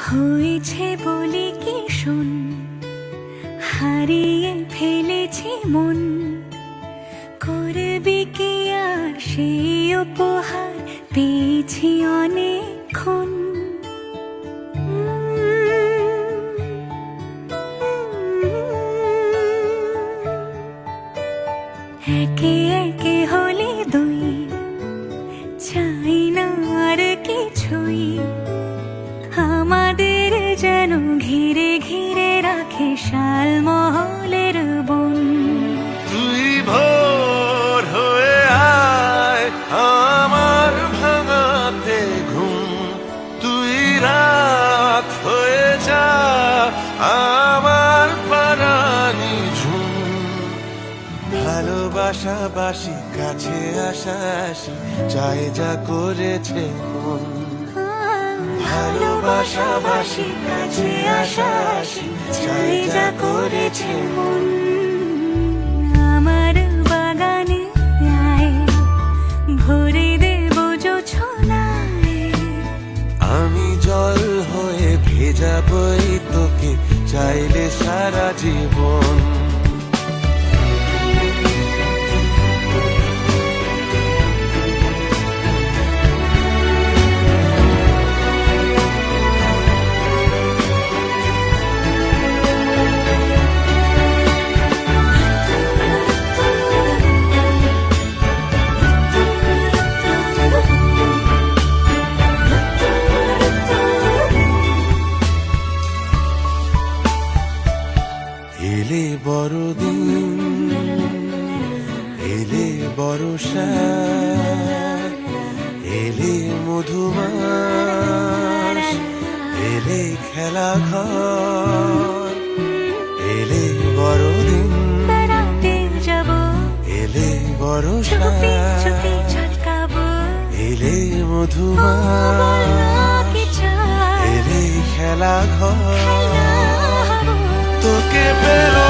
হয়েছে বলে কি শোন, হারিয়ে ফেলেছি মন। করবি কি আর সেই উপহার পেয়েছি অনেকক্ষণ। একে একে হলে দুই, চাই না আর কিছুই। আমাদের যেন ঘিরে ঘিরে রাখে শালমহলের বন। তুই ভোর হয়ে আয় আমার ভাঙাতে ঘুম, তুই রাত হয়ে যা আমার পারানি ঝুম। ভালোবাসাবাসি কাছে আসাসি চাই যা করেছে মন। ভালোবাসাবাসি কাছে আসাসি চাই যা করেছে মন। আমার বাগানে আয়, ভরে দেব জোছনায়। আমি জল হয়ে ভেজাবই তোকে চাইলে সারা জীবন। এলে বড়দিন, এলে বর্ষা, এলে মধুমাস, এলে খেলা ঘর। এলে বড়দিন, বেড়াতে যাব, এলে বর্ষা, চুপি চুপি ঝলকাবো। এলে মধুমাস, এলে খেলা ঘর। তোকে পেলো